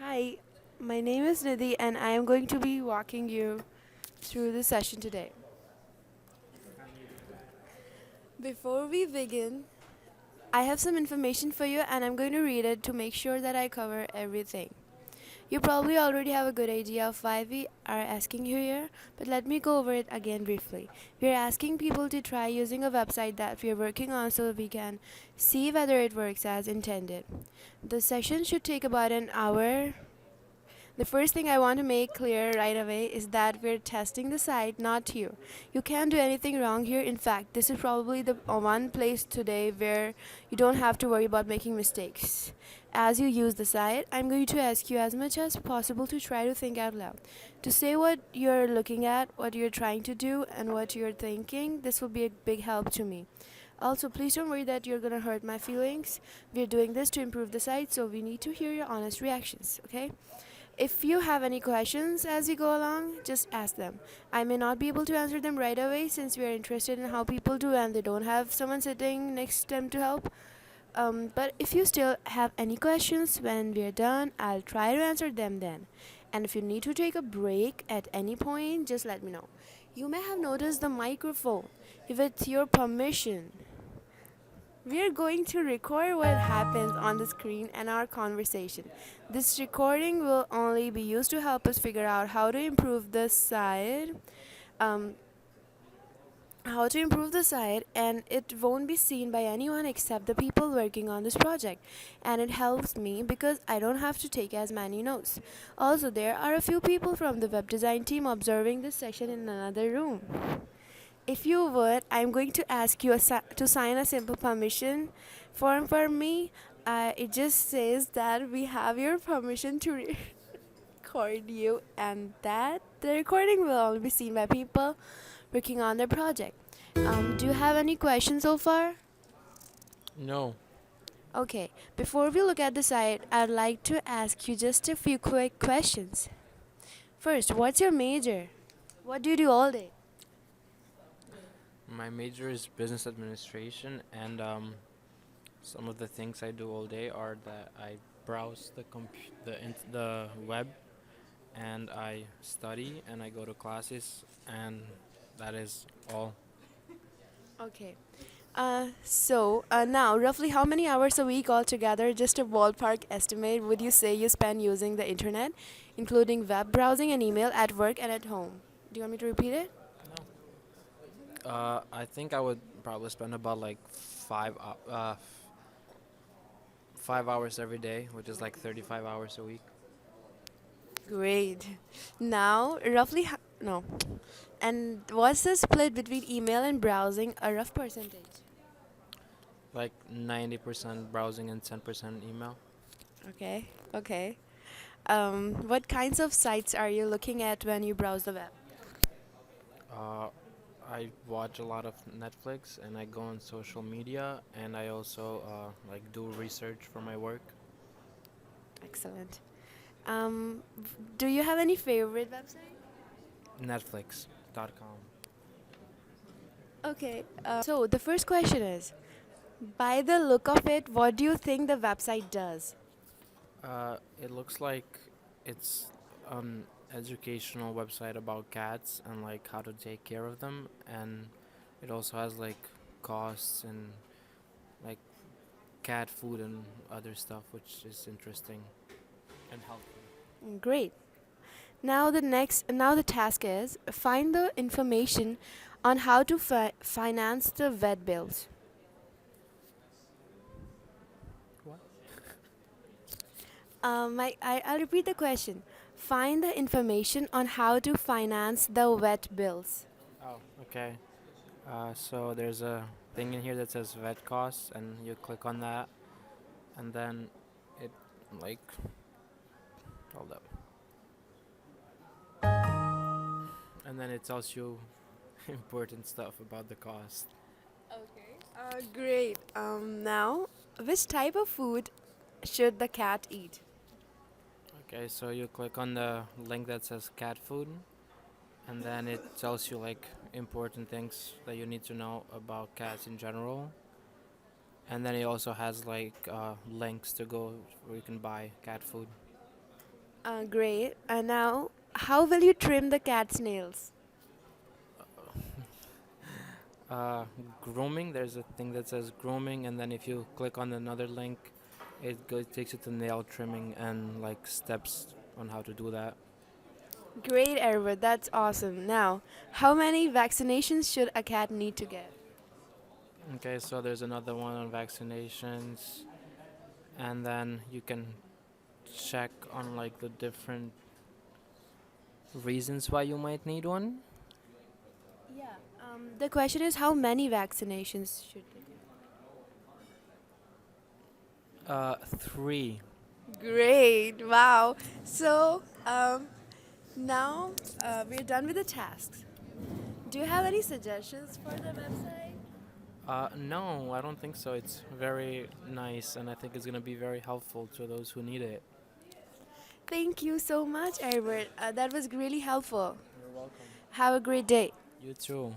Hi, my name is Nidhi and I am going to be walking you through the session today. Before we begin, I have some information for you and I'm going to read it to make sure that I cover everything. You probably already have a good idea of why we are asking you here, but let me go over it again briefly. We are asking people to try using a website that we are working on so we can see whether it works as intended. The session should take about an hour. The first thing I want to make clear right away is that we're testing the site, not you. You can't do anything wrong here. In fact, this is probably the one place today where you don't have to worry about making mistakes. As you use the site, I'm going to ask you as much as possible to try to think out loud. To say what you're looking at, what you're trying to do, and what you're thinking, this will be a big help to me. Also, please don't worry that you're gonna hurt my feelings. We're doing this to improve the site, so we need to hear your honest reactions, okay? If you have any questions as we go along, just ask them. I may not be able to answer them right away since we are interested in how people do and they don't have someone sitting next to them to help. But if you still have any questions when we're done, I'll try to answer them then. And if you need to take a break at any point, just let me know. You may have noticed the microphone. With your permission, we are going to record what happens on the screen and our conversation. This recording will only be used to help us figure out um, and it won't be seen by anyone except the people working on this project. And it helps me because I don't have to take as many notes. Also, there are a few people from the web design team observing this session in another room. If you would, I'm going to ask you to sign a simple permission form for me. It just says that we have your permission to record you and that the recording will only be seen by people working on the project. Do you have any questions so far? No, Okay, before we look at the site, I'd like to ask you just a few quick questions. First, what's your major? What do you do all day? my major is business administration, and some of the things I do all day are that I browse the web, and I study, and I go to classes, and that is all. Okay. Now, roughly how many hours a week altogether, just a ballpark estimate, would you say you spend using the internet, including web browsing and email at work and at home? Do you want me to repeat it? No. I think I would probably spend about like 5 hours every day, which is like 35 hours a week. Great. Now, no. And what's the split between email and browsing? A rough percentage. Like 90% browsing and 10% email. Okay. Okay. What kinds of sites are you looking at when you browse the web? Uh, I watch a lot of Netflix, and I go on social media, and I also like do research for my work. Excellent. Do you have any favorite website? Netflix.com. Okay. So the first question is, by the look of it, what do you think the website does? It looks like it's an educational website about cats and like how to take care of them, and it also has like costs and like cat food and other stuff, which is interesting and helpful. Great. Now the task is find the information on how to finance the vet bills. What? I'll repeat the question. Find the information on how to finance the vet bills. Oh, okay. So there's a thing in here that says vet costs, and you click on that, and then it like hold up, and then it tells you important stuff about the cost. Okay. Great. Now, which type of food should the cat eat? Okay, so you click on the link that says cat food, and then it tells you like important things that you need to know about cats in general, and then it also has like links to go where you can buy cat food. Great. And now, how will you trim the cat's nails? Uh, Grooming. There's a thing that says grooming, and then if you click on another link, takes you to nail trimming and like steps on how to do that. Great, Edward. That's awesome. Now, how many vaccinations should a cat need to get? Okay, so there's another one on vaccinations, and then you can check on like the different reasons why you might need one. Yeah. The question is, how many vaccinations should they Three. get? Great. Wow. So, now we're done with the tasks. Do you have any suggestions for the website? No, I don't think so. It's very nice, and I think it's gonna be very helpful to those who need it. Thank you so much, Edward. That was really helpful. You're welcome. Have a great day. You too.